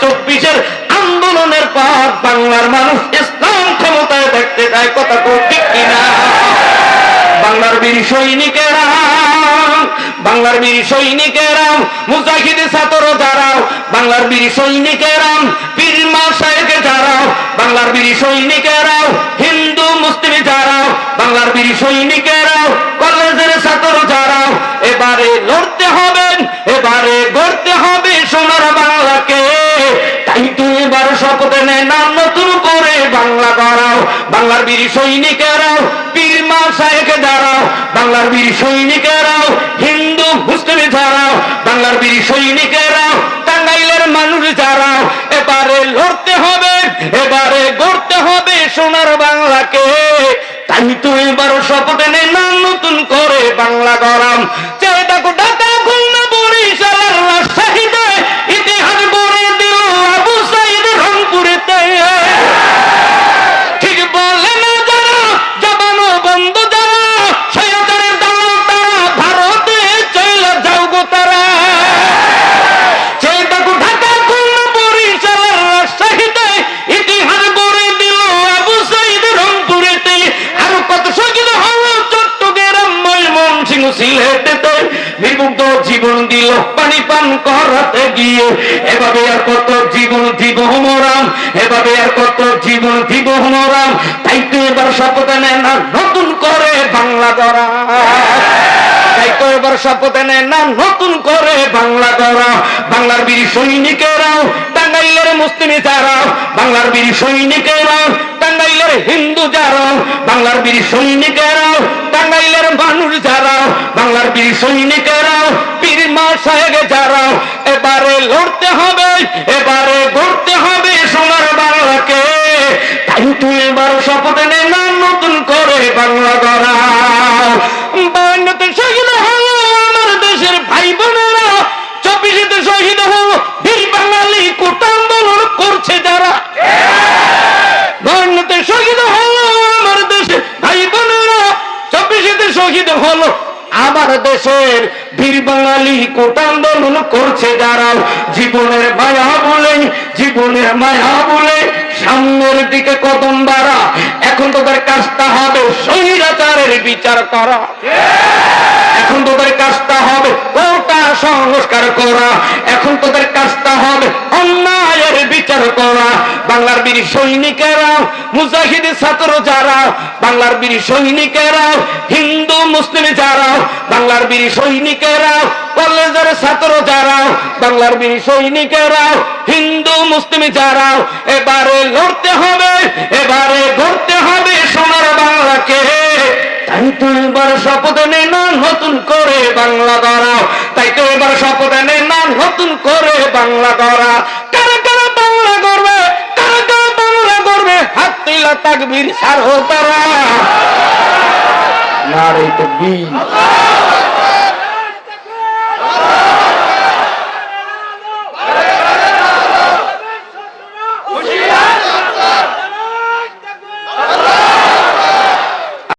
2024-এর আন্দোলনের পর বাংলার মানুষ ইসলাম ক্ষমতায় দেখতে চায়, কথা ঠিক কিনা? বাংলার বীর সৈনিকেরা, বাংলার বীর সৈনিকেরা, মুজাহিদ ছাত্র যারা, বাংলার বীর সৈনিকেরা, পীর মাশায়েখ যারা, বাংলার বীর সৈনিকেরা, হিন্দু মুসলিম যারা, বাংলার বীর সৈনিকেরা, কলেজের ছাত্র যারা, এবারে লড়তে হবে, এবারে গড়তে হবে সোনার বাংলাকে। তাই তো এবার শপথ নেয় না নতুন করে বাংলা গড়াও। বাংলার বীর সৈনিকেরাও, পীর মাশায়েখ যারাও, বাংলার বীর সৈনিকেরাও, হিন্দু মুসলিম যারাও, বাংলার বীর সৈনিকেরাও, টাঙ্গাইলের মানুষ যারাও, এবারে লড়তে হবে, এবারে গড়তে হবে সোনার বাংলাকে। তাই তো এবার শপথ নেয় না নতুন করে বাংলা গড়াম। চাই দেখো ঢাকা, খুলনা, বরিশাল, রাজশাহীতে ইতিহাস গড়ে দিল আবু সাইদ রংপুরেতে। ঠিক বলে না যারা, জবানো বন্ধ যারা, স্বৈরাচারের দালাল তারা, ভারতে চলে যাও গো তারা। চাই দেখো ঢাকা, খুলনা, বরিশাল, রাজশাহীতে ইতিহাস গড়ে দিল আবু সাইদ রংপুরেতে। আরো কত শহীদ হলো চট্টগ্রাম, ময়মনসিংহ, সিলেটেতে। বিমুগ্ধ জীবন দিল পানি পান করাতে গিয়ে। এভাবে আর কত জীবন দিব মরাম, এভাবে আর কত জীবন দিব মরাম। তাই তো এবার শপথ নেয় না নতুন করে বাংলা গড়া। তাই তো এবার শপথ নেয় না নতুন করে বাংলা গড়া। বাংলার বীর সৈনিকেরাও, টাঙ্গাইলের মুসলিম যারাও, বাংলার বীর সৈনিকেরাও, টাঙ্গাইলের হিন্দু যারাও, বাংলার বীর সৈনিকেরাও, টাঙ্গাইলের মানুষ যারাও, বাংলার বীর সৈনিকেরাও, পীর মাশায়েখ যারাও, এবারে লড়তে হবে, এবারে গড়তে হবে সোনার বাংলাকে। তাই তো এবার শপথ নেয় না নতুন করে বাংলা গড়াও। 52তে শহীদ হলো আমার দেশের ভাই বোনেরা, 24-তে শহীদ হলো বীর বাঙালি কোটা আন্দোলন করছে যারা। 52তে শহীদ হলো আমার দেশের ভাই বোনেরা, 24-তে শহীদ হলো আমার দেশের বীর বাঙালি কোটা আন্দোলন করছে যারা। জীবনের মায়া বলে, জীবনের মায়া বলে সামনের দিকে কদম বাড়া। এখন তোদের কাজটা হবে স্বৈরাচারের বিচার করা। এখন তোদের কাজটা হবে কোটা সংস্কার করা। এখন তোদের কাজটা হবে অন্যায়ের বিচার করা। বাংলার বীর সৈনিকেরা, মুজাহিদ ছাত্র যারা, বাংলার বীর সৈনিকেরা, হিন্দু মুসলিম যারা, বাংলার বীর সৈনিকেরা, কলেজের ছাত্র যারা, বাংলার বীর সৈনিকেরা, হিন্দু মুসলিম যারা, এবারে লড়তে হবে, এবারে গড়তে হবে সোনার বাংলাকে। তাই তো এবার শপথ নেয় না নতুন করে বাংলা গড়াও। তাই তো এবার শপথ নেয় না নতুন করে বাংলা গড়া। কারা কারা বাংলা গড়বে, কারা কারা বাংলা গড়বে, হাত তুলা তাকবীর ছাড়ো তারা। নারে তাকবীর।